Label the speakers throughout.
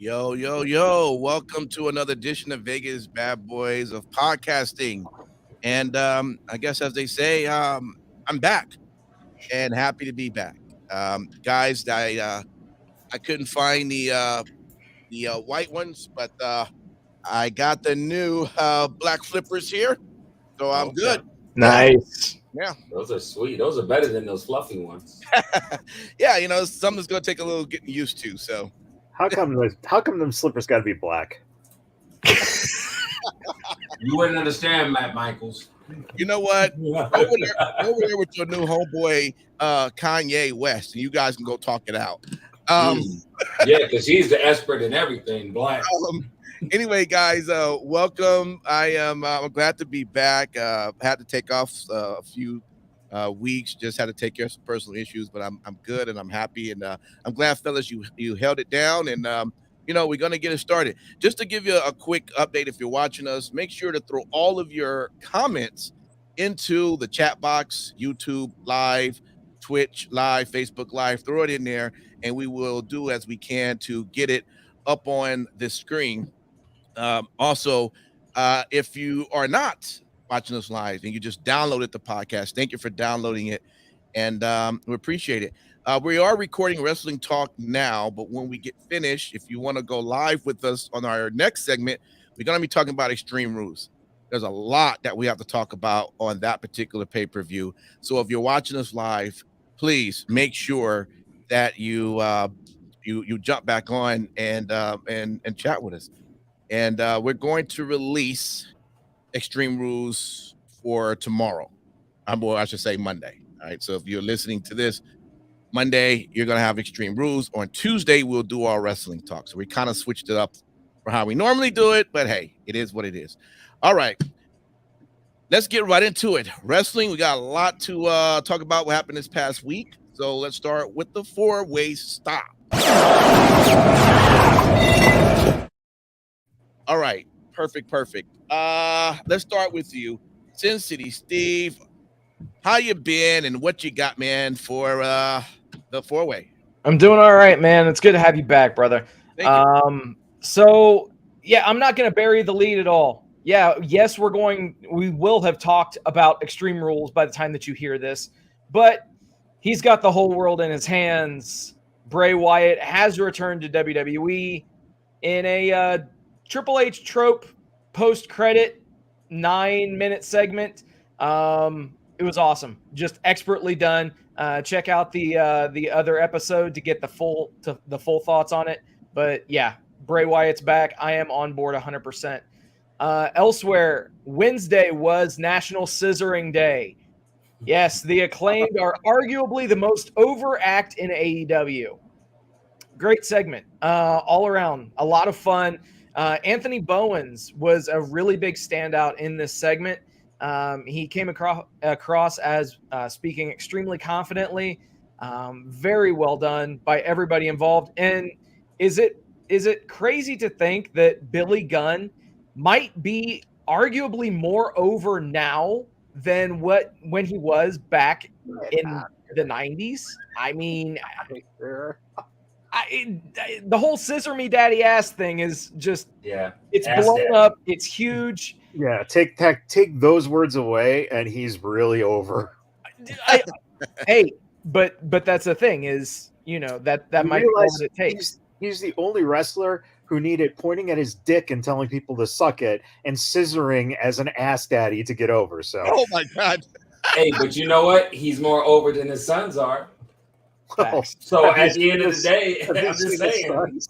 Speaker 1: Yo, yo, yo. Welcome to another edition of Vegas Bad Boys of Podcasting. And I guess, as they say, I'm back and happy to be back. Guys, I couldn't find the white ones, but I got the new black flippers here. So I'm
Speaker 2: Okay.
Speaker 1: good. Yeah.
Speaker 3: Nice.
Speaker 1: Yeah.
Speaker 2: Those are sweet. Those are better than those fluffy ones.
Speaker 1: Yeah. Something's going to take a little getting used to. So
Speaker 3: How come them slippers got to be black?
Speaker 2: You wouldn't understand, Matt Michaels.
Speaker 1: you know what? Over there with your new homeboy, Kanye West, and you guys can go talk it out.
Speaker 2: Yeah, because he's the expert in everything black.
Speaker 1: Anyway, guys, welcome. I'm glad to be back. Had to take off a few weeks. Just had to take care of some personal issues, but I'm good and I'm happy, and I'm glad, fellas, you held it down, and we're gonna get it started. Just to give you a quick update, if you're watching us, make sure to throw all of your comments into the chat box, YouTube Live, Twitch Live, Facebook Live. Throw it in there, and we will do as we can to get it up on the screen. Also, if you are not watching us live and you just downloaded the podcast, thank you for downloading it, and we appreciate it. We are recording Wrestling Talk now, but when we get finished, if you want to go live with us on our next segment, we're going to be talking about Extreme Rules. There's a lot that we have to talk about on that particular pay-per-view. So if you're watching us live, please make sure that you jump back on and chat with us. And we're going to release Extreme Rules for tomorrow. I should say Monday. All right. So if you're listening to this Monday, you're going to have Extreme Rules. On Tuesday, we'll do our Wrestling Talk. So we kind of switched it up for how we normally do it. But hey, it is what it is. All right. Let's get right into it. Wrestling, we got a lot to talk about what happened this past week. So let's start with the four-way stop. All right. Perfect. Let's start with you. Sin City Steve, how you been and what you got, man, for the four-way?
Speaker 4: I'm doing all right, man. It's good to have you back, brother.
Speaker 1: Thank you.
Speaker 4: So, yeah, I'm not going to bury the lead at all. Yeah, yes, we will have talked about Extreme Rules by the time that you hear this, but he's got the whole world in his hands. Bray Wyatt has returned to WWE in a Triple H trope post-credit 9-minute segment. It was awesome, just expertly done. Check out the other episode to get the full thoughts on it. But yeah, Bray Wyatt's back. I am on board 100%. Elsewhere, Wednesday was National Scissoring Day. Yes, the Acclaimed are arguably the most over act in AEW. Great segment, all around, a lot of fun. Anthony Bowens was a really big standout in this segment. He came across as speaking extremely confidently. Very well done by everybody involved. And is it crazy to think that Billy Gunn might be arguably more over now than when he was back in the 90s? I mean, the whole scissor me daddy ass thing is just, it's blown up. It's huge.
Speaker 3: Yeah, take those words away, and he's really over.
Speaker 4: But that's the thing is, that might be all that it takes.
Speaker 3: He's the only wrestler who needed pointing at his dick and telling people to suck it and scissoring as an ass daddy to get over. So,
Speaker 1: oh my God.
Speaker 2: Hey, but you know what? He's more over than his sons are.
Speaker 3: Well,
Speaker 2: so at the end of the day, I'm just saying.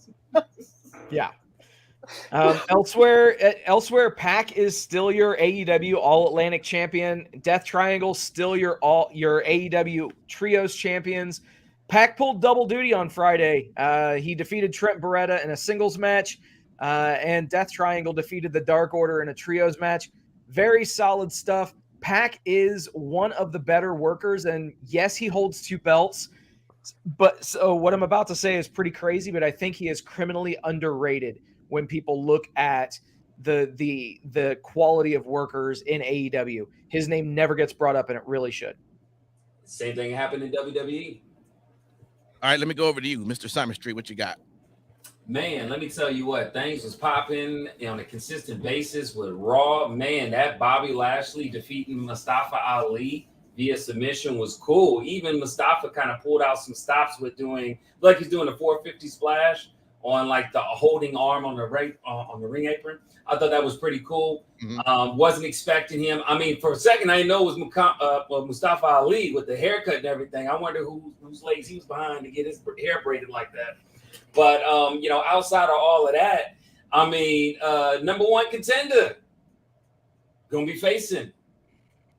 Speaker 4: Yeah. Elsewhere, Pac is still your AEW All Atlantic champion. Death Triangle still your AEW Trios champions. Pac pulled double duty on Friday. He defeated Trent Beretta in a singles match, and Death Triangle defeated the Dark Order in a trios match. Very solid stuff. Pac is one of the better workers, and yes, he holds 2 belts. But so what I'm about to say is pretty crazy, but I think he is criminally underrated when people look at the quality of workers in AEW. His name never gets brought up, and it really should.
Speaker 2: Same thing happened in WWE.
Speaker 1: All right, let me go over to you, Mr. Simon Street. What you got?
Speaker 2: Man, let me tell you what, things was popping on a consistent basis with Raw. Man, that Bobby Lashley defeating Mustafa Ali via submission was cool. Even Mustafa kind of pulled out some stops with doing, like he's doing a 450 splash on like the holding arm on the ring apron. I thought that was pretty cool. Wasn't expecting him. I mean, for a second, I didn't know it was Mustafa Ali with the haircut and everything. I wonder whose legs he was behind to get his hair braided like that. But, outside of all of that, I mean, number one contender going to be facing.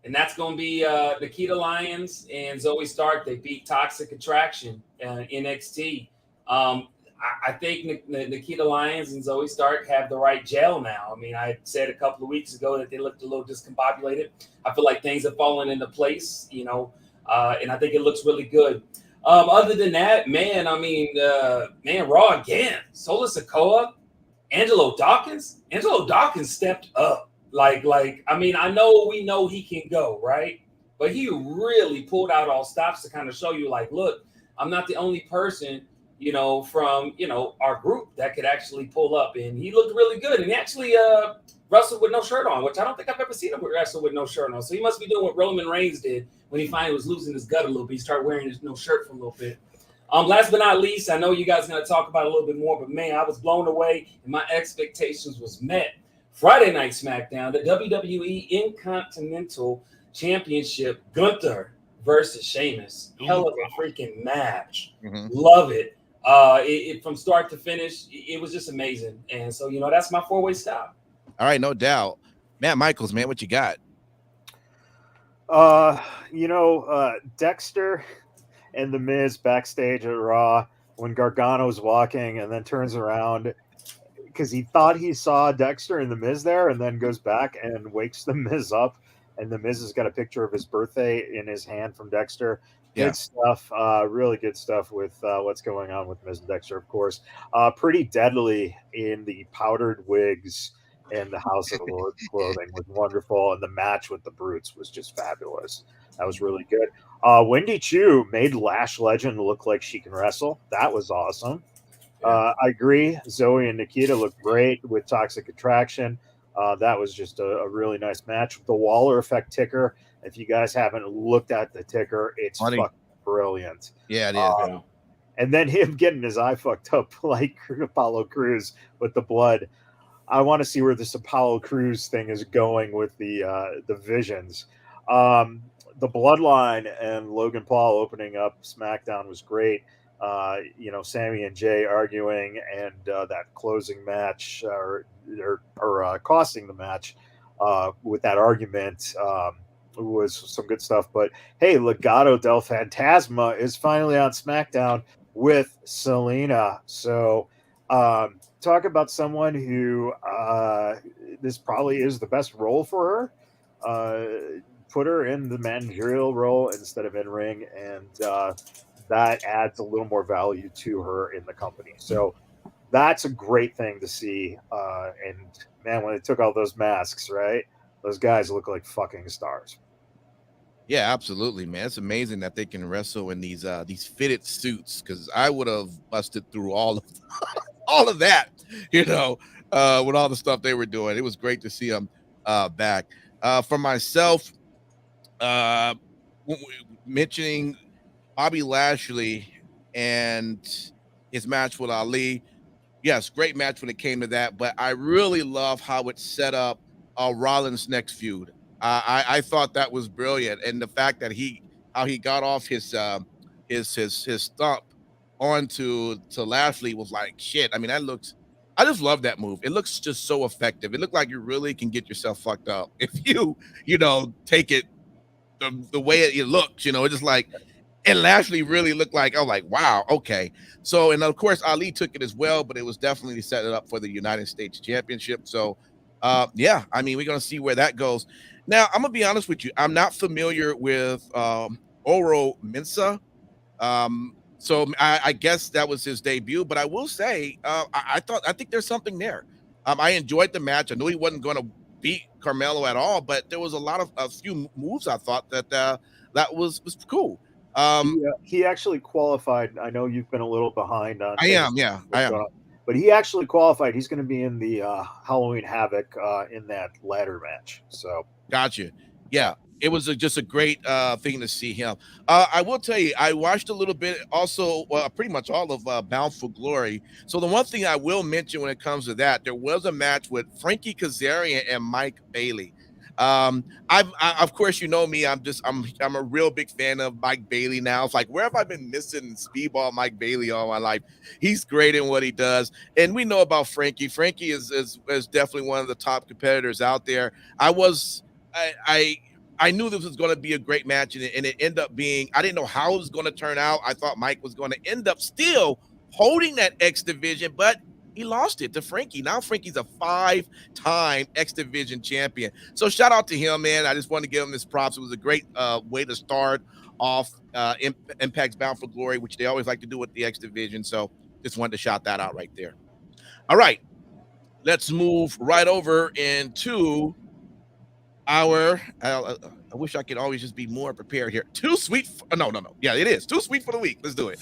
Speaker 2: And that's going to be Nikita Lyons and Zoe Stark. They beat Toxic Attraction NXT. I think Nikita Lyons and Zoe Stark have the right gel now. I mean, I said a couple of weeks ago that they looked a little discombobulated. I feel like things have fallen into place, and I think it looks really good. Other than that, man, I mean, Raw again. Solo Sikoa, Angelo Dawkins. Angelo Dawkins stepped up. I mean, we know he can go, right? But he really pulled out all stops to kind of show you, like, look, I'm not the only person, from, our group that could actually pull up. And he looked really good. And he actually wrestled with no shirt on, which I don't think I've ever seen him wrestle with no shirt on. So he must be doing what Roman Reigns did when he finally was losing his gut a little bit. He started wearing his no shirt for a little bit. Last but not least, I know you guys are going to talk about it a little bit more, but man, I was blown away and my expectations was met. Friday Night SmackDown, the WWE Intercontinental Championship, Gunther versus Sheamus. Hell of a freaking match. Love it. It from start to finish, it was just amazing. And so, that's my four-way stop.
Speaker 1: All right, no doubt. Matt Michaels, man, what you got?
Speaker 3: Dexter and The Miz backstage at Raw when Gargano's walking and then turns around because he thought he saw Dexter and The Miz there and then goes back and wakes The Miz up. And The Miz has got a picture of his birthday in his hand from Dexter. Good stuff. Really good stuff with what's going on with Miz and Dexter, of course. Pretty deadly in the powdered wigs and the House of Lords clothing was wonderful. And the match with the Brutes was just fabulous. That was really good. Wendy Chu made Lash Legend look like she can wrestle. That was awesome. I agree. Zoe and Nikita looked great with Toxic Attraction. That was just a really nice match. The Waller Effect ticker. If you guys haven't looked at the ticker, it's fucking brilliant.
Speaker 1: Yeah, it is.
Speaker 3: And then him getting his eye fucked up like Apollo Crews with the blood. I want to see where this Apollo Crews thing is going with the visions. The Bloodline and Logan Paul opening up SmackDown was great. Sammy and Jay arguing and that closing match or costing the match with that argument was some good stuff. But hey, Legado del Fantasma is finally on SmackDown with Selena. So talk about someone who this probably is the best role for her. Put her in the managerial role instead of in ring, and that adds a little more value to her in the company. So that's a great thing to see. And man, when they took all those masks, right? Those guys look like fucking stars.
Speaker 1: Yeah, absolutely, man. It's amazing that they can wrestle in these fitted suits, because I would have busted through all of that, with all the stuff they were doing. It was great to see them back. For myself, mentioning Bobby Lashley and his match with Ali. Yes, great match when it came to that, but I really love how it set up Rollins' next feud. I thought that was brilliant, and the fact that how he got off his stump onto Lashley was like shit. I mean, I just love that move. It looks just so effective. It looked like you really can get yourself fucked up if you take it the way it looks. It's just like. And Lashley really looked like, wow, okay. So, and of course, Ali took it as well, but it was definitely set it up for the United States Championship. So, we're going to see where that goes. Now, I'm going to be honest with you. I'm not familiar with Oro Mensah. So I guess that was his debut, but I will say, I think there's something there. I enjoyed the match. I knew he wasn't going to beat Carmelo at all, but there was a few moves I thought that was cool.
Speaker 3: He actually qualified. I know you've been a little behind on.
Speaker 1: I am.
Speaker 3: but he actually qualified. He's going to be in the Halloween Havoc in that ladder match. So
Speaker 1: Gotcha. Yeah, it was just a great thing to see him. I will tell you, I watched a little bit, also pretty much all of Bound for Glory. So the one thing I will mention when it comes to that, there was a match with Frankie Kazarian and Mike Bailey. Of course, you know me. I'm a real big fan of Mike Bailey now. It's like, where have I been missing Speedball Mike Bailey all my life? He's great in what he does, and we know about Frankie. Frankie is definitely one of the top competitors out there. I knew this was going to be a great match, and it ended up being. I didn't know how it was going to turn out. I thought Mike was going to end up still holding that X division, but he lost it to Frankie. Now Frankie's a 5-time X Division champion. So shout out to him, man. I just want to give him this props. It was a great way to start off Impact's Bound for Glory, which they always like to do with the X Division. So just wanted to shout that out right there. All right, let's move right over into our. I wish I could always just be more prepared here. Too sweet. No. Yeah, it is too sweet for the week. Let's do it.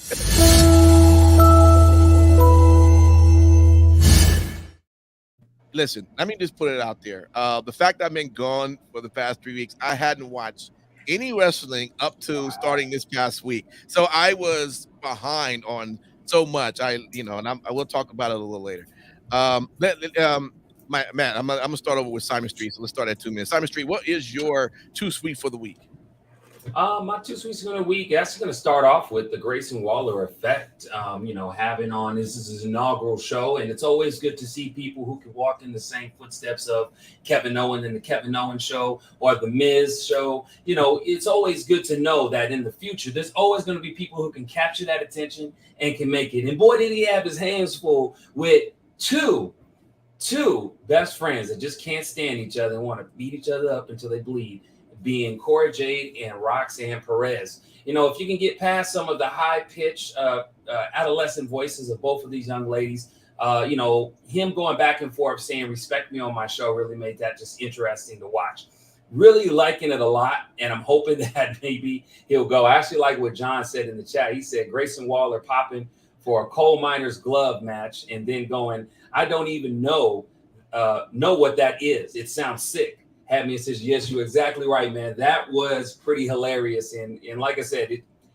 Speaker 1: Listen, let me just put it out there. The fact that I've been gone for the past 3 weeks, I hadn't watched any wrestling up to starting this past week. So I was behind on so much. I will talk about it a little later. I'm gonna start over with Simon Street. So let's start at 2 minutes. Simon Street, what is your too sweet for the week?
Speaker 2: My two sweets for the week actually going to start off with the Grayson Waller effect. Having on this is his inaugural show, and it's always good to see people who can walk in the same footsteps of Kevin Owens and the Kevin Owens show or the Miz show. It's always good to know that in the future, there's always going to be people who can capture that attention and can make it. And boy, did he have his hands full with two best friends that just can't stand each other and want to beat each other up until they bleed, being Cora Jade and Roxanne Perez. If you can get past some of the high-pitched adolescent voices of both of these young ladies, him going back and forth saying, respect me on my show, really made that just interesting to watch. Really liking it a lot, and I'm hoping that maybe he'll go. I actually like what John said in the chat. He said Grayson Waller popping for a coal miner's glove match and then going, I don't even know what that is. It sounds sick. Had me and says, yes, you're exactly right, man. That was pretty hilarious. And like I said,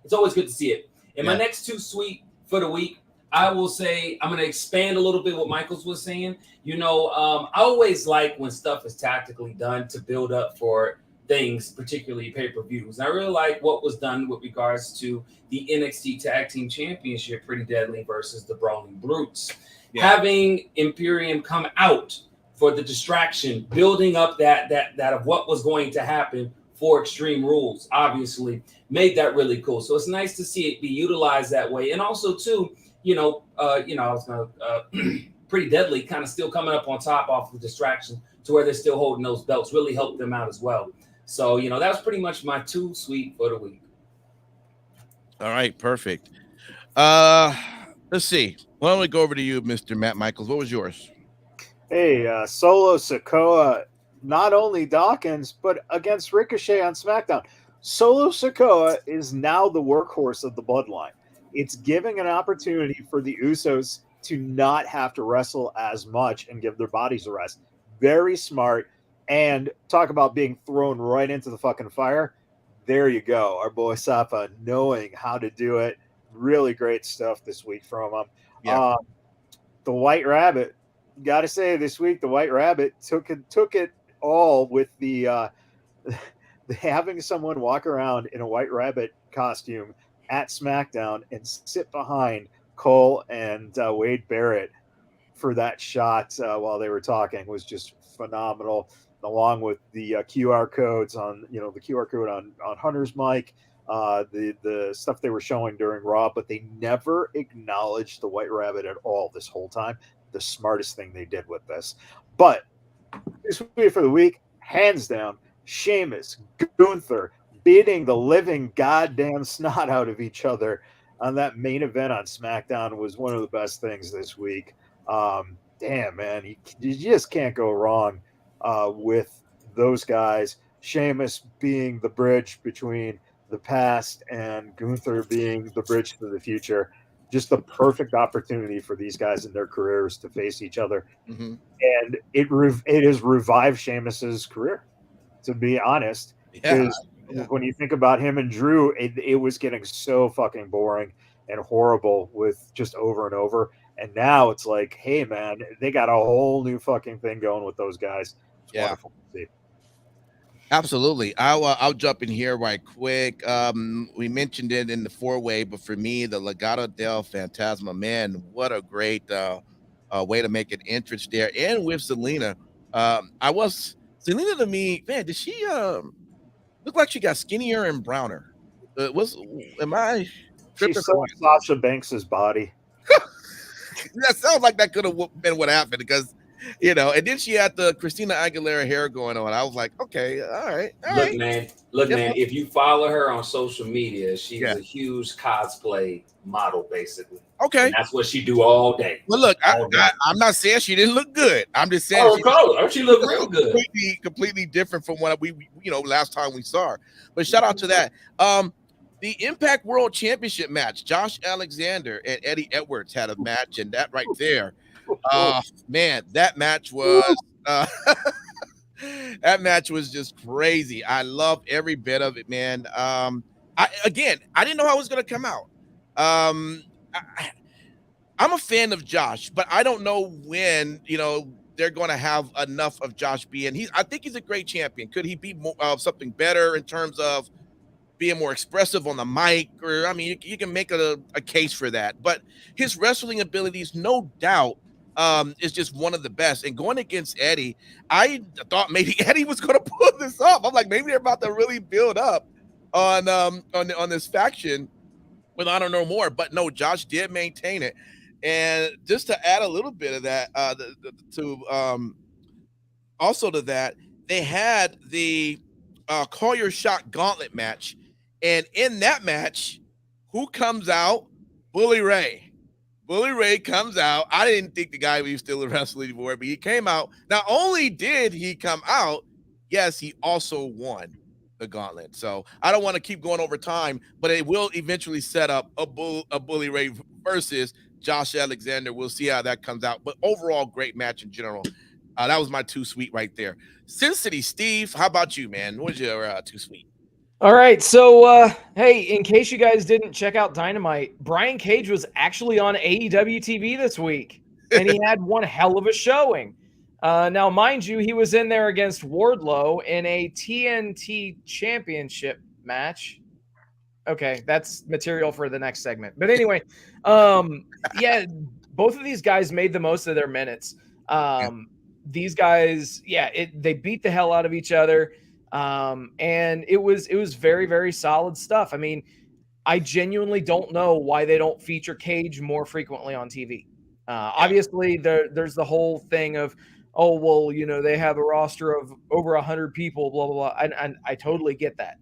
Speaker 2: it's always good to see it. And my next too sweet for the week, I will say, I'm going to expand a little bit what Michaels was saying. I always like when stuff is tactically done to build up for things, particularly pay-per-views. And I really like what was done with regards to the NXT Tag Team Championship, Pretty Deadly versus the Brawling Brutes. Yeah. Having Imperium come out for the distraction, building up that of what was going to happen for Extreme Rules, obviously made that really cool. So it's nice to see it be utilized that way. And also too, I was gonna Pretty Deadly kind of still coming up on top off the distraction to where they're still holding those belts, really helped them out as well. So, that was pretty much my too sweet for the week.
Speaker 1: All right, perfect. Let's see. Why don't we go over to you, Mr. Matt Michaels? What was yours?
Speaker 3: Hey, Solo Sikoa, not only Dawkins, but against Ricochet on SmackDown. Solo Sikoa is now the workhorse of the bloodline. It's giving an opportunity for the Usos to not have to wrestle as much and give their bodies a rest. Very smart. And talk about being thrown right into the fucking fire. There you go. Our boy Safa knowing how to do it. Really great stuff this week from him. Yeah. The White Rabbit. Got to say, this week the White Rabbit took it all with the having someone walk around in a White Rabbit costume at SmackDown and sit behind Cole and Wade Barrett for that shot while they were talking was just phenomenal. Along with the QR codes on, the QR code on Hunter's mic, the stuff they were showing during Raw, but they never acknowledged the White Rabbit at all this whole time. The smartest thing they did with this. But this week for the week, hands down, Sheamus, Gunther beating the living goddamn snot out of each other on that main event on SmackDown was one of the best things this week. Damn, man, you just can't go wrong with those guys. Sheamus being the bridge between the past and Gunther being the bridge to the future. just the perfect opportunity for these guys in their careers to face each other.
Speaker 1: Mm-hmm.
Speaker 3: And it has revived Sheamus's career, to be honest.
Speaker 1: Yeah.
Speaker 3: Because when you think about him and Drew, it was getting so fucking boring and horrible with just over and over. And now it's like, hey, man, they got a whole new fucking thing going with those guys. It's wonderful to see.
Speaker 1: Absolutely. I'll jump in here right quick. We mentioned it in the four-way, but for me, the Legado del Fantasma, man, what a great way to make an entrance there. And with Selena, Selena to me, man, did she look like she got skinnier and browner? Am I
Speaker 3: She
Speaker 1: tripping?
Speaker 3: saw Sasha Banks's body.
Speaker 1: That sounds like that could have been what happened because, and then she had the Christina Aguilera hair going on. I was like, okay, all right.
Speaker 2: Look, man, if you follow her on social media, she's a huge cosplay model, basically.
Speaker 1: Okay.
Speaker 2: And that's what she do all day.
Speaker 1: Well, look, I'm not saying she didn't look good. I'm just saying
Speaker 2: she looked real good.
Speaker 1: Completely different from what we last time we saw her. But shout out to that. The Impact World Championship match, Josh Alexander and Eddie Edwards had a match, and that right there, man, that match was that match was just crazy. I love every bit of it, man. I didn't know how it was going to come out. I'm a fan of Josh, but I don't know when they're going to have enough of Josh being. I think he's a great champion. Could he be something better in terms of being more expressive on the mic? Or you can make a case for that. But his wrestling abilities, no doubt, is just one of the best. And going against Eddie, I thought maybe Eddie was going to pull this off. I'm like, maybe they're about to really build up on this faction with Honor No More. But no, Josh did maintain it. And just to add a little bit of that, also to that, they had the Call Your Shot Gauntlet match. And in that match, who comes out? Bully Ray. Bully Ray comes out. I didn't think the guy was still wrestling anymore, but he came out. Not only did he come out, yes, he also won the gauntlet. So I don't want to keep going over time, but it will eventually set up a Bully Ray versus Josh Alexander. We'll see how that comes out. But overall, great match in general. That was my too sweet right there. Sin City Steve, how about you, man? What was your too sweet?
Speaker 4: All right, so hey, in case you guys didn't check out Dynamite, Brian Cage was actually on AEW TV this week, and he had one hell of a showing. Now, mind you, he was in there against Wardlow in a TNT Championship match. Okay, that's material for the next segment. But anyway, yeah, both of these guys made the most of their minutes. These guys, they beat the hell out of each other. And it was very, very solid stuff. I mean, I genuinely don't know why they don't feature Cage more frequently on TV. Obviously there's the whole thing of, oh, well, they have a roster of over 100 people, blah, blah, blah. And I totally get that.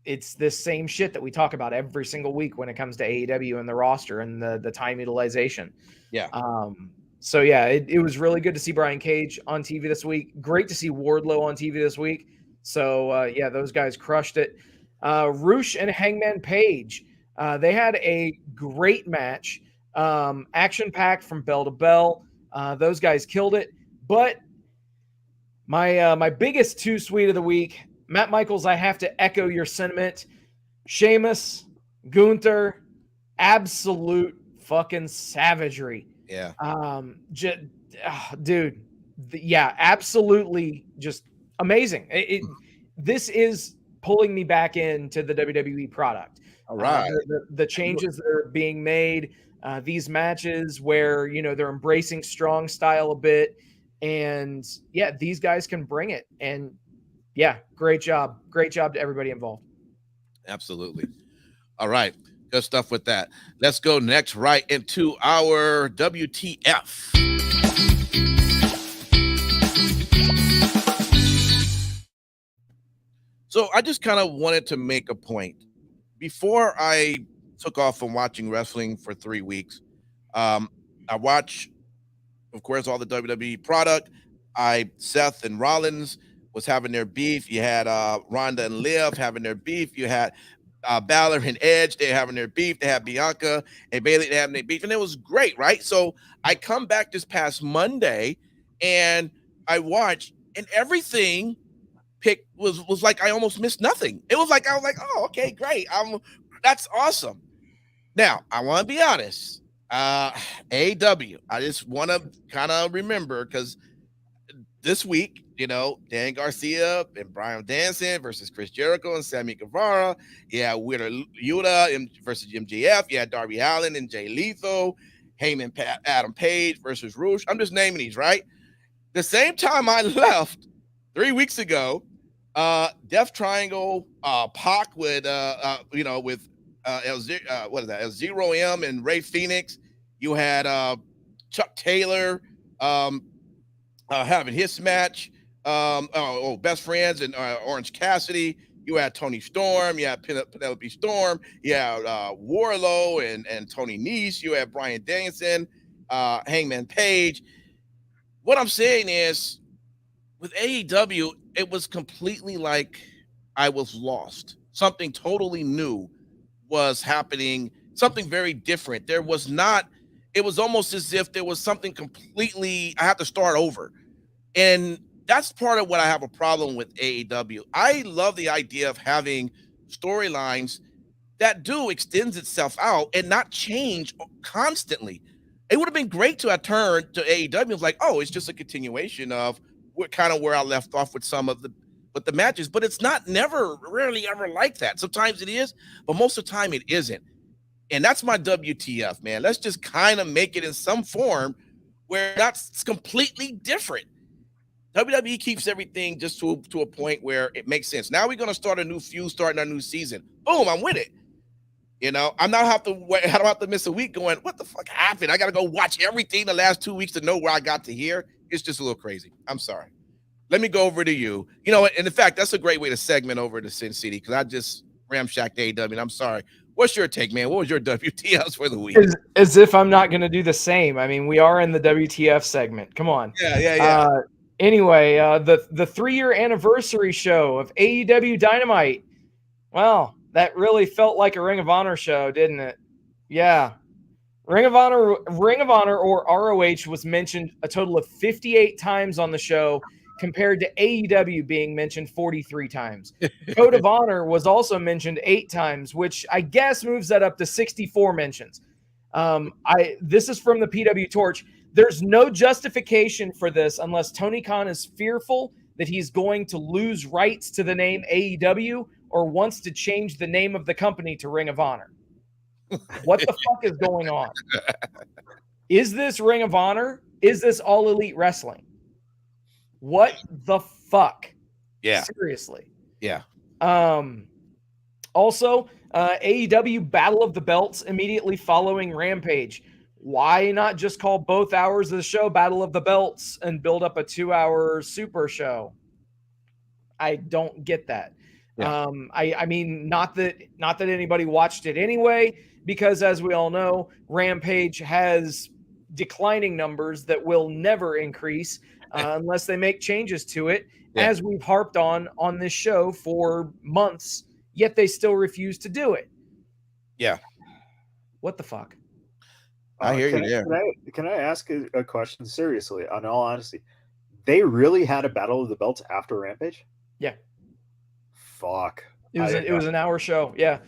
Speaker 4: It's this same shit that we talk about every single week when it comes to AEW and the roster and the time utilization.
Speaker 1: Yeah.
Speaker 4: So yeah, it was really good to see Brian Cage on TV this week. Great to see Wardlow on TV this week. So yeah, those guys crushed it. Roosh and Hangman Page, they had a great match, action-packed from bell to bell. Those guys killed it. But my biggest too sweet of the week, Matt Michaels, I have to echo your sentiment. Sheamus, Gunther, absolute fucking savagery.
Speaker 1: Yeah.
Speaker 4: Dude. Yeah, absolutely just amazing. This is pulling me back into the WWE product.
Speaker 1: All right.
Speaker 4: The changes that are being made, these matches where, they're embracing strong style a bit. And yeah, these guys can bring it. And yeah, great job. Great job to everybody involved.
Speaker 1: Absolutely. All right. Good stuff with that. Let's go next right into our WTF. So I just kind of wanted to make a point. Before I took off from watching wrestling for 3 weeks, I watched, of course, all the WWE product. Seth and Rollins was having their beef. You had Ronda and Liv having their beef. You had Balor and Edge, they're having their beef. They have Bianca and Bailey, they having their beef, and it was great, right? So I come back this past Monday, and I watched, and everything was like I almost missed nothing. It was like I was like, oh, okay, great. That's awesome. Now I want to be honest. AEW, I just want to kind of remember because this week, Dan Garcia and Bryan Danielson versus Chris Jericho and Sammy Guevara. Yeah, Wheeler Yuta versus MJF. Yeah, Darby Allin and Jay Lethal. Heyman Adam Page versus Rush. I'm just naming these, right? The same time I left 3 weeks ago, Death Triangle, Pac with with El Zero M and Ray Phoenix. You had Chuck Taylor having his match. Best friends and Orange Cassidy. You had Tony Storm. You had Penelope Storm. You had Warlow and Tony Nese. You had Bryan Danielson, Hangman Page. What I'm saying is, with AEW, it was completely like I was lost. Something totally new was happening. Something very different. It was almost as if there was something completely, I have to start over. And that's part of what I have a problem with AEW. I love the idea of having storylines that do extends itself out and not change constantly. It would have been great to have turned to AEW and was like, oh, it's just a continuation of where I left off with some of the matches, but it's never rarely ever like that. Sometimes it is, but most of the time it isn't. And that's my WTF, man. Let's just kind of make it in some form where that's completely different. WWE keeps everything just to a point where it makes sense. Now we're going to start a new feud, starting our new season. Boom, I'm with it. I don't have to miss a week going, what the fuck happened? I got to go watch everything the last 2 weeks to know where I got to here. It's just a little crazy. I'm sorry. Let me go over to you. And in fact, that's a great way to segment over to Sin City because I just ramshacked AEW, and I'm sorry. What's your take, man? What was your WTFs for the week?
Speaker 4: As if I'm not going to do the same. I mean, we are in the WTF segment. Come on.
Speaker 1: Yeah.
Speaker 4: Anyway, the 3-year anniversary show of AEW Dynamite. Well, that really felt like a Ring of Honor show, didn't it? Yeah. Ring of Honor or ROH was mentioned a total of 58 times on the show compared to AEW being mentioned 43 times. Code of Honor was also mentioned 8 times, which I guess moves that up to 64 mentions. This is from the PW Torch. There's no justification for this unless Tony Khan is fearful that he's going to lose rights to the name AEW or wants to change the name of the company to Ring of Honor. What the fuck is going on? Is this Ring of Honor? Is this All Elite Wrestling? What the fuck?
Speaker 1: Yeah.
Speaker 4: Seriously.
Speaker 1: Yeah.
Speaker 4: Also, AEW Battle of the Belts immediately following Rampage. Why not just call both hours of the show Battle of the Belts and build up a 2-hour super show? I don't get that.
Speaker 1: Yeah.
Speaker 4: I mean, not that anybody watched it anyway, because as we all know, Rampage has declining numbers that will never increase unless they make changes to it, as we've harped on this show for months, yet they still refuse to do it.
Speaker 1: Yeah.
Speaker 4: What the fuck?
Speaker 1: I hear you there.
Speaker 3: Can I ask a question seriously, in all honesty? They really had a Battle of the Belts after Rampage?
Speaker 4: Yeah.
Speaker 3: Fuck.
Speaker 4: It was an hour show. Yeah.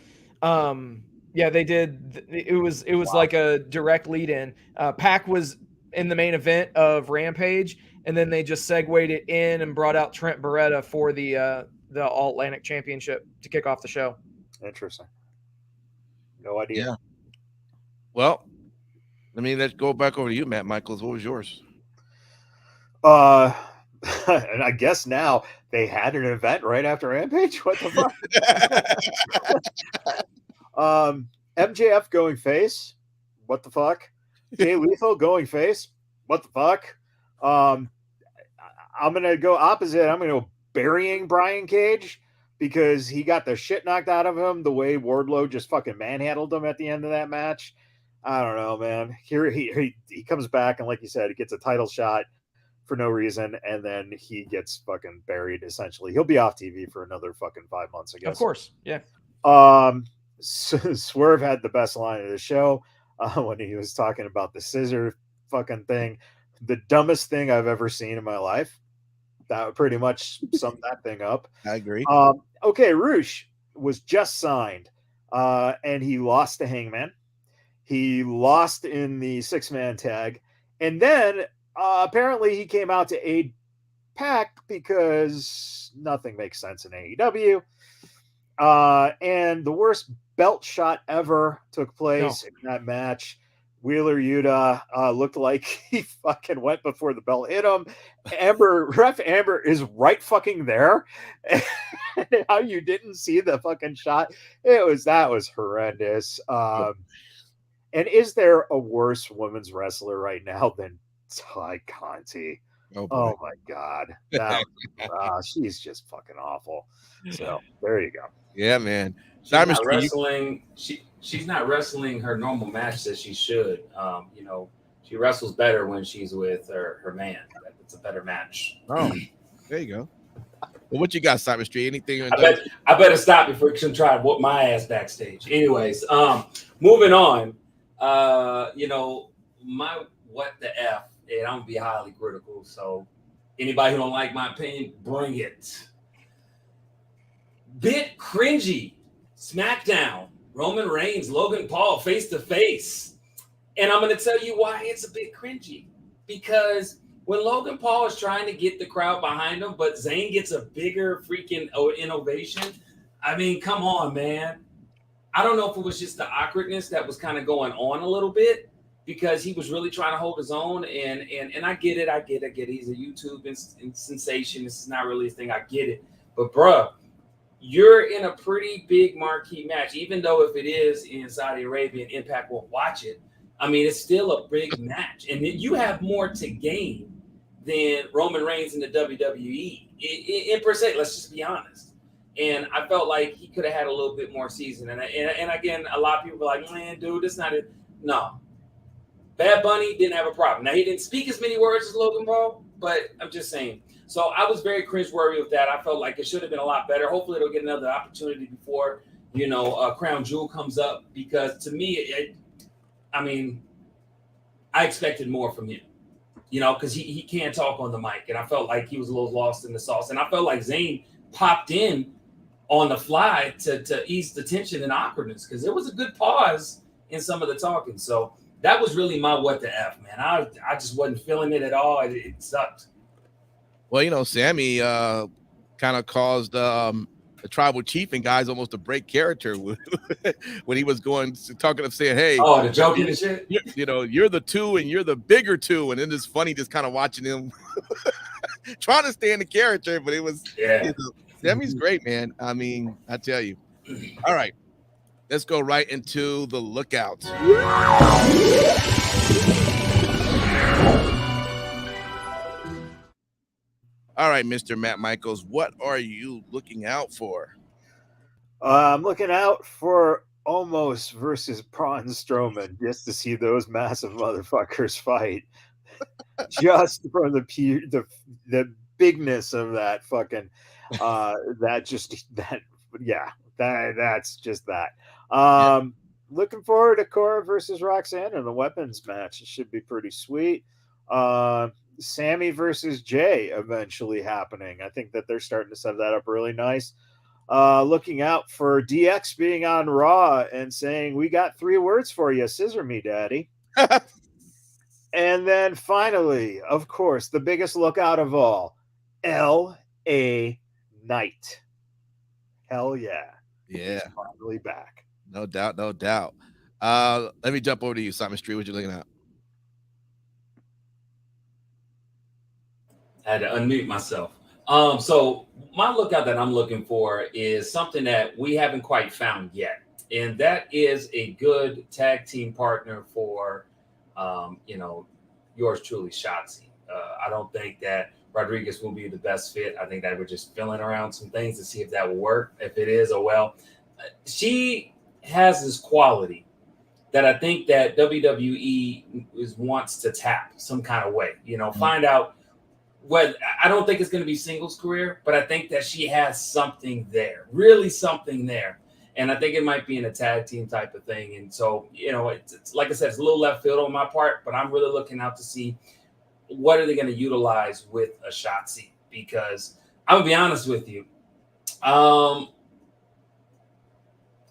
Speaker 4: Yeah, they did. It was like a direct lead in. Pac was in the main event of Rampage, and then they just segued it in and brought out Trent Beretta for the All Atlantic Championship to kick off the show.
Speaker 3: Interesting. No idea.
Speaker 1: Yeah. Well, let's go back over to you, Matt Michaels. What was yours?
Speaker 3: And I guess now they had an event right after Rampage. What the fuck? MJF going face. What the fuck? Jay Lethal going face. What the fuck? I'm gonna go opposite. I'm gonna go burying Brian Cage because he got the shit knocked out of him the way Wardlow just fucking manhandled him at the end of that match. I don't know, man. Here he comes back and, like you said, he gets a title shot for no reason, and then he gets fucking buried. Essentially, he'll be off TV for another fucking 5 months, I guess.
Speaker 4: Of course, yeah.
Speaker 3: Swerve had the best line of the show when he was talking about the scissor fucking thing. The dumbest thing I've ever seen in my life. That would pretty much sum that thing up.
Speaker 1: I agree.
Speaker 3: Okay, Roosh was just signed, and he lost to Hangman. He lost in the 6-man tag, and then apparently he came out to aid Pac because nothing makes sense in AEW. And the worst belt shot ever took place in that match. Wheeler Yuta looked like he fucking went before the bell hit him. Ref Amber is right fucking there. How you didn't see the fucking shot? That was horrendous. And is there a worse women's wrestler right now than Ty Conti? Oh my god, she's just fucking awful. So there you go.
Speaker 1: Yeah, man.
Speaker 2: She's not wrestling. She's not wrestling her normal match that she should. She wrestles better when she's with her man. It's a better match.
Speaker 1: Oh, there you go. Well, what you got, Simon Street? Anything?
Speaker 2: I better stop before you can try to whoop my ass backstage. Anyways, moving on. My what the F, and I'm gonna be highly critical. So anybody who don't like my opinion, bring it. Bit cringy. SmackDown. Roman Reigns, Logan Paul face to face. And I'm going to tell you why it's a bit cringy. Because when Logan Paul is trying to get the crowd behind him, but Zayn gets a bigger freaking innovation. I mean, come on, man. I don't know if it was just the awkwardness that was kind of going on a little bit because he was really trying to hold his own. And I get it. He's a YouTube sensation. This is not really his thing. I get it. But, bruh, you're in a pretty big marquee match, even though if it is in Saudi Arabia and Impact won't watch it. I mean, it's still a big match. And you have more to gain than Roman Reigns in the WWE. In per se, let's just be honest. And I felt like he could have had a little bit more season. And again, a lot of people are like, man, dude, that's not it. No. Bad Bunny didn't have a problem. Now, he didn't speak as many words as Logan Paul, but I'm just saying. So I was very cringeworthy with that. I felt like it should have been a lot better. Hopefully it'll get another opportunity before, Crown Jewel comes up. Because to me, I expected more from him. Because he can't talk on the mic. And I felt like he was a little lost in the sauce. And I felt like Zayn popped in on the fly to ease the tension and awkwardness. Because there was a good pause in some of the talking. So that was really my what the F, man. I just wasn't feeling it at all. It sucked.
Speaker 1: Well, Sammy kind of caused the tribal chief and guys almost to break character when he was saying, hey,
Speaker 2: the joking and shit.
Speaker 1: You're the two and you're the bigger two. And then it's funny just kind of watching him trying to stay in the character. But it was, Sammy's great, man. I mean, I tell you. All right, let's go right into the lookout. All right, Mr. Matt Michaels, what are you looking out for?
Speaker 3: I'm looking out for Omos versus Braun Strowman just to see those massive motherfuckers fight. Just from the bigness of that fucking that's just that. Looking forward to Cora versus Roxanne in the weapons match. It should be pretty sweet. Sammy versus Jay eventually happening. I think that they're starting to set that up really nice. Looking out for DX being on Raw and saying, we got 3 words for you. Scissor me, daddy. And then finally, of course, the biggest lookout of all, L.A. Knight. Hell yeah.
Speaker 1: Yeah.
Speaker 3: He's finally back.
Speaker 1: No doubt. Let me jump over to you, Simon Street. What you looking at?
Speaker 2: I had to unmute myself. So my lookout that I'm looking for is something that we haven't quite found yet. And that is a good tag team partner for, yours truly, Shotzi. I don't think that Rodriguez will be the best fit. I think that we're just filling around some things to see if that will work. If it is, oh well. She has this quality that I think that WWE wants to tap some kind of way, find out. Well, I don't think it's going to be singles career, but I think that she has something there, really something there. And I think it might be in a tag team type of thing. And so, it's like I said, it's a little left field on my part, but I'm really looking out to see what are they going to utilize with a Shotzi, because I'm gonna be honest with you. I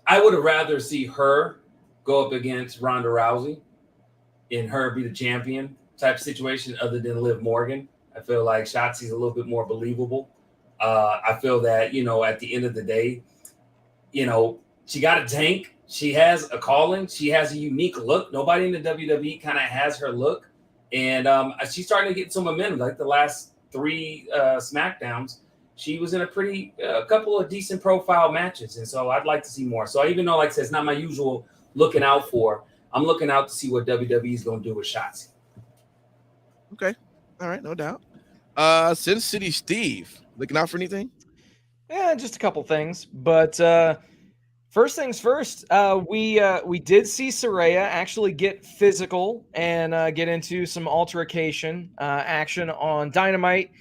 Speaker 2: would have rather see her go up against Ronda Rousey and her be the champion type situation other than Liv Morgan. I feel like Shotzi's a little bit more believable. I feel that, at the end of the day, she got a tank. She has a calling. She has a unique look. Nobody in the WWE kind of has her look. And she's starting to get some momentum. Like the last 3 SmackDowns, she was in a couple of decent profile matches. And so I'd like to see more. So even though, like I said, it's not my usual looking out for, I'm looking out to see what WWE is going to do with Shotzi.
Speaker 1: Okay. All right. No doubt. Sin City Steve, looking out for anything?
Speaker 4: Yeah, just a couple things. But first things first, we did see Saraya actually get physical and get into some altercation action on Dynamite.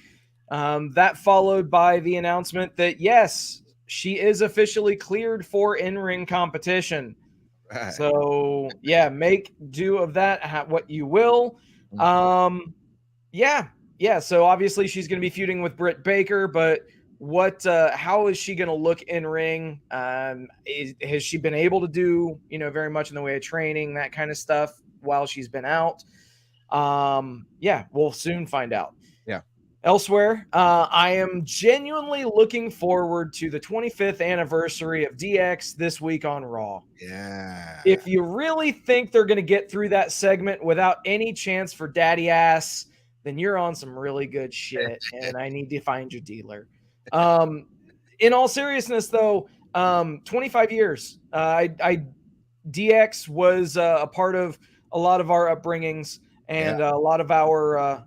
Speaker 4: That followed by the announcement that, yes, she is officially cleared for in-ring competition.
Speaker 1: Right.
Speaker 4: So, yeah, make do of that what you will. Yeah. So obviously she's going to be feuding with Britt Baker, but how is she going to look in ring? Has she been able to do, very much in the way of training, that kind of stuff while she's been out? Yeah, we'll soon find out.
Speaker 1: Yeah.
Speaker 4: Elsewhere, I am genuinely looking forward to the 25th anniversary of DX this week on Raw.
Speaker 1: Yeah.
Speaker 4: If you really think they're going to get through that segment without any chance for daddy ass, then you're on some really good shit, and I need to find your dealer. In all seriousness, though, 25 years. DX was a part of a lot of our upbringings and a lot of our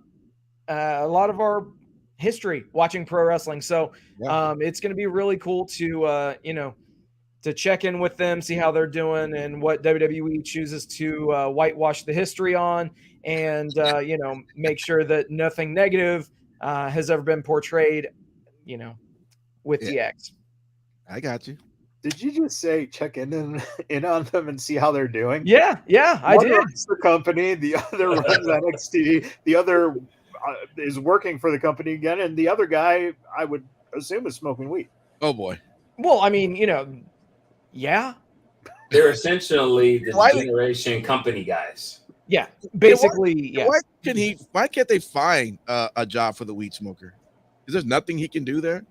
Speaker 4: history watching pro wrestling. So it's going to be really cool to to check in with them, see how they're doing, and what WWE chooses to whitewash the history on, and make sure that nothing negative has ever been portrayed, with DX.
Speaker 1: I got you.
Speaker 3: Did you just say check in on them and see how they're doing?
Speaker 4: Yeah, I did.
Speaker 3: Runs the company, the other runs NXT, the other is working for the company again, and the other guy, I would assume, is smoking weed.
Speaker 1: Oh boy.
Speaker 4: Well, I mean, yeah.
Speaker 2: They're essentially the generation company guys.
Speaker 4: Yeah, basically. Yeah.
Speaker 1: Why can't they find a job for the weed smoker? Is there nothing he can do there?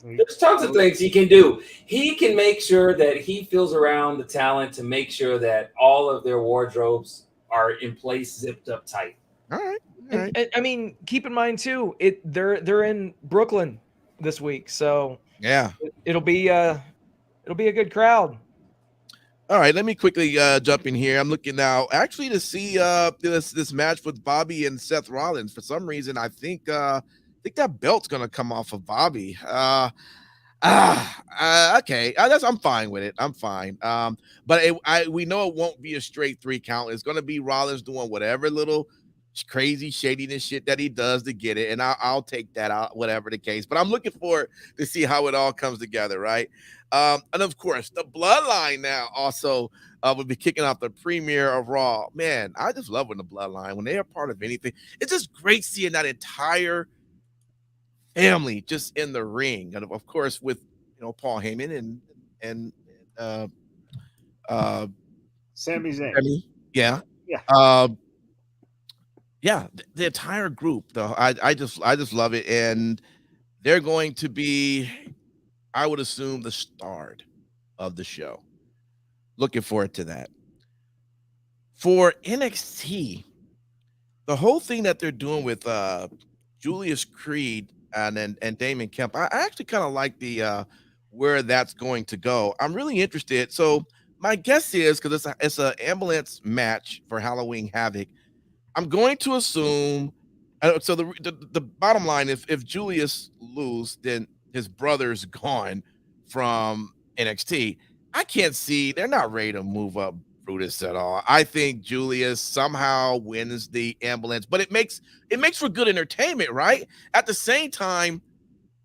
Speaker 2: There's tons of things he can do. He can make sure that he feels around the talent to make sure that all of their wardrobes are in place, zipped up tight.
Speaker 1: All right.
Speaker 4: And I mean, keep in mind too, they're in Brooklyn this week, so
Speaker 1: yeah,
Speaker 4: it'll be a good crowd.
Speaker 1: All right, let me quickly jump in here. I'm looking now actually to see this match with Bobby and Seth Rollins. For some reason, I think that belt's gonna come off of Bobby. Okay, I'm fine with it. I'm fine. But we know it won't be a straight 3 count. It's gonna be Rollins doing whatever little crazy shadiness shit that he does to get it, and I'll take that out, whatever the case. But I'm looking forward to see how it all comes together, right? And of course, the Bloodline now also will be kicking off the premiere of Raw. Man, I just love when the Bloodline, when they are part of anything, it's just great seeing that entire family just in the ring, and of course with Paul Heyman and
Speaker 3: Sami Zayn.
Speaker 1: Yeah. Yeah, the entire group, though. I just love it, and they're going to be, I would assume, the start of the show. Looking forward to that. For NXT, the whole thing that they're doing with Julius Creed and Damon Kemp, I actually kind of like the where that's going to go. I'm really interested. So my guess is, because it's an ambulance match for Halloween Havoc, I'm going to assume. So the bottom line, if Julius lose, then his brother's gone from NXT. I can't see, they're not ready to move up Brutus at all. I think Julius somehow wins the ambulance, but it makes for good entertainment, right? At the same time,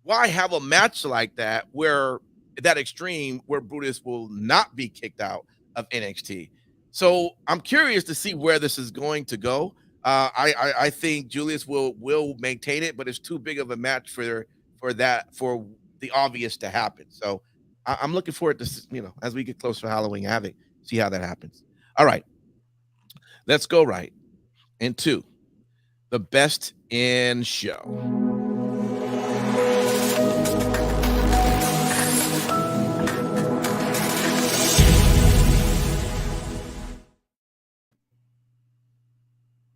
Speaker 1: why have a match like that where that extreme where Brutus will not be kicked out of NXT. So I'm curious to see where this is going to go. I think Julius will maintain it, but it's too big of a match for the obvious to happen. So I'm looking forward to as we get closer to Halloween Havoc, see how that happens. All right, let's go right into the best in show.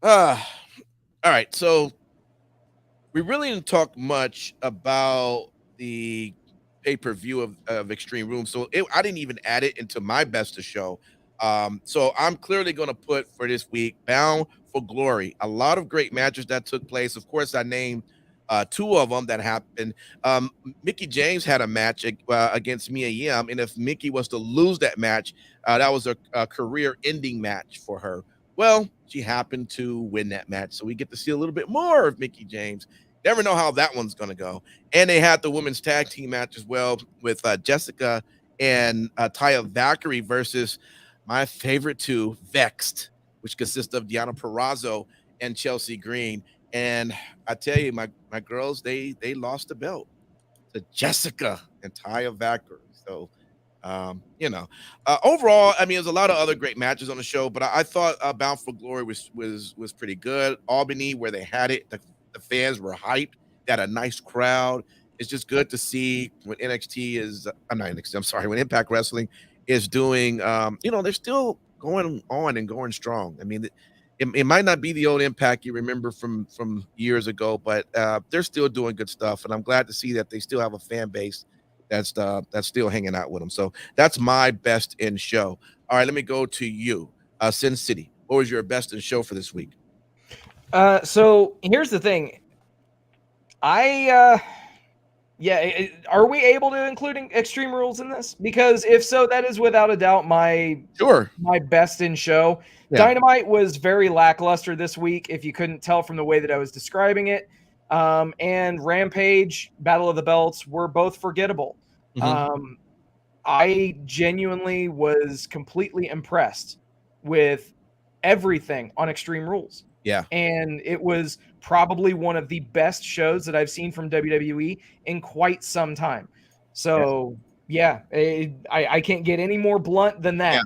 Speaker 1: All right, so we really didn't talk much about the pay-per-view of Extreme Rules, so I didn't even add it into my best of show. So I'm clearly going to put for this week Bound for Glory. A lot of great matches that took place. Of course, I named two of them that happened. Mickie James had a match against Mia Yim, and if Mickie was to lose that match, that was a career-ending match for her. Well, she happened to win that match, so we get to see a little bit more of Mickie James. Never know how that one's going to go. And they had the women's tag team match as well with Jessica and Taya Valkyrie versus my favorite two, Vexed, which consists of Deonna Purrazzo and Chelsea Green. And I tell you, my girls, they lost the belt to Jessica and Taya Valkyrie. So, overall, I mean, there's a lot of other great matches on the show, but I thought Bound for Glory was pretty good. Albany, where they had it, the fans were hyped. They had a nice crowd. It's just good to see when NXT is, I'm not NXT, I'm sorry, when Impact Wrestling is doing, they're still going on and going strong. I mean, it might not be the old Impact you remember from years ago, but they're still doing good stuff. And I'm glad to see that they still have a fan base that's still hanging out with them. So that's my best in show. All right, let me go to you, Sin City. What was your best in show for this week?
Speaker 4: So here's the thing. Are we able to include Extreme Rules in this? Because if so, that is without a doubt my best in show. Yeah. Dynamite was very lackluster this week, if you couldn't tell from the way that I was describing it. And Rampage, Battle of the Belts were both forgettable. Mm-hmm. I genuinely was completely impressed with everything on Extreme Rules.
Speaker 1: Yeah.
Speaker 4: And it was probably one of the best shows that I've seen from WWE in quite some time. So, I can't get any more blunt than that. Yeah.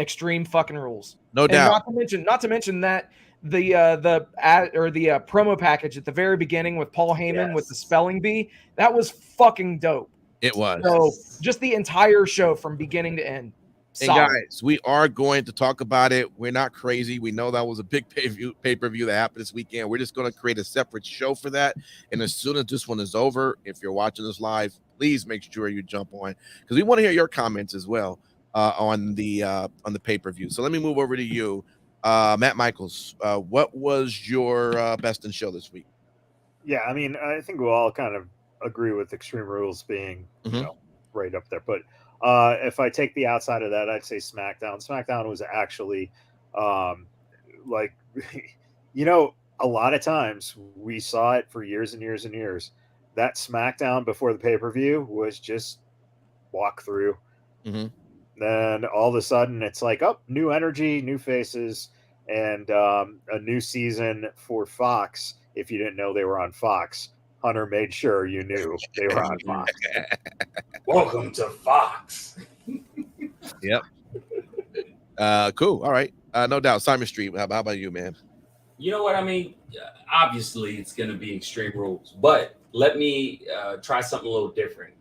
Speaker 4: Extreme fucking Rules.
Speaker 1: No doubt.
Speaker 4: Not to mention that the promo package at the very beginning with Paul Heyman with the spelling bee, that was fucking dope.
Speaker 1: It was.
Speaker 4: So just the entire show from beginning to end.
Speaker 1: And guys, we are going to talk about it. We're not crazy. We know that was a big pay-per-view that happened this weekend. We're just going to create a separate show for that. And as soon as this one is over, if you're watching this live, please make sure you jump on, because we want to hear your comments as well on the pay-per-view. So let me move over to you, Matt Michaels. What was your best in show this week?
Speaker 3: Yeah, I mean, I think we'll all kind of agree with Extreme Rules being right up there, but if I take the outside of that, I'd say SmackDown. SmackDown was actually a lot of times we saw it for years and years and years. That SmackDown before the pay-per-view was just walk through. Mm-hmm. Then all of a sudden it's like, new energy, new faces, and a new season for Fox. If you didn't know they were on Fox, Hunter made sure you knew they were on Fox.
Speaker 2: Welcome to Fox.
Speaker 1: Yep. Cool. All right. No doubt. Simon Street. How about you, man?
Speaker 2: You know what I mean? Obviously, it's going to be Extreme Rules, but let me try something a little different.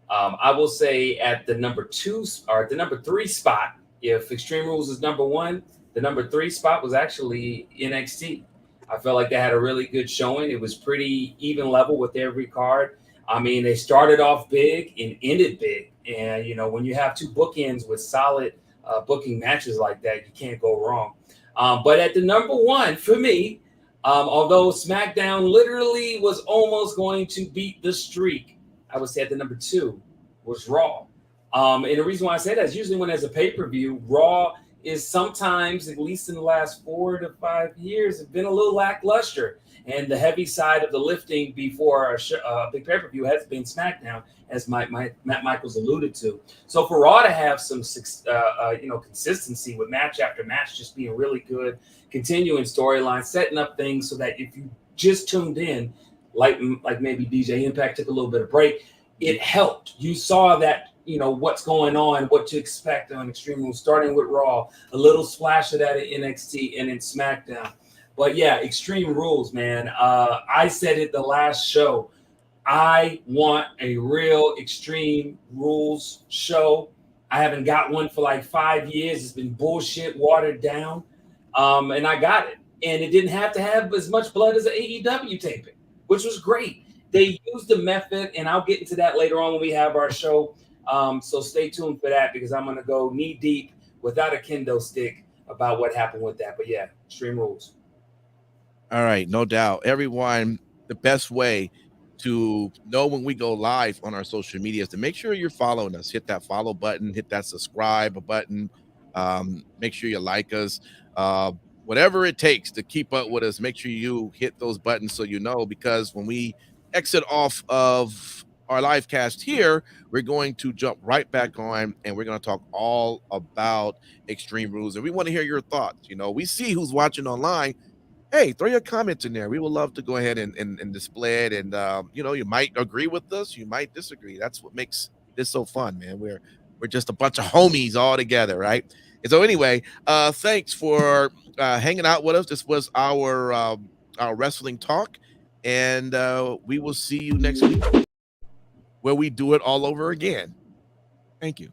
Speaker 2: I will say at the number 2 or at the number 3 spot, if Extreme Rules is number 1, the number 3 spot was actually NXT. I felt like they had a really good showing. It was pretty even level with every card. I mean, they started off big and ended big. And, when you have 2 bookends with solid booking matches like that, you can't go wrong. But at the number 1 for me, although SmackDown literally was almost going to beat the streak, I would say at the number 2 was Raw. And the reason why I say that is usually when there's a pay-per-view, Raw is sometimes, at least in the last 4 to 5 years, have been a little lackluster. And the heavy side of the lifting before a big pay-per-view has been SmackDown, as Matt Michaels alluded to. So for Raw to have some consistency with match after match just being really good, continuing storyline, setting up things so that if you just tuned in, like maybe DJ Impact took a little bit of break, it helped. You saw that, what's going on, what to expect on Extreme Rules, starting with Raw, a little splash of that at NXT and in SmackDown. But yeah, Extreme Rules, man. I said it the last show. I want a real Extreme Rules show. I haven't got one for like 5 years. It's been bullshit, watered down. And I got it. And it didn't have to have as much blood as an AEW taping, which was great. They used the method, and I'll get into that later on when we have our show. So stay tuned for that, because I'm going to go knee deep without a kendo stick about what happened with that. But yeah, Extreme Rules.
Speaker 1: All right, no doubt. Everyone, the best way to know when we go live on our social media is to make sure you're following us. Hit that follow button, hit that subscribe button. Make sure you like us. Whatever it takes to keep up with us, make sure you hit those buttons so you know, because when we exit off of our live cast here, we're going to jump right back on and we're going to talk all about Extreme Rules. And we want to hear your thoughts. We see who's watching online. Hey, throw your comments in there. We would love to go ahead and display it. And, you might agree with us. You might disagree. That's what makes this so fun, man. We're just a bunch of homies all together, right? And so anyway, thanks for hanging out with us. This was our wrestling talk. And we will see you next week where we do it all over again. Thank you.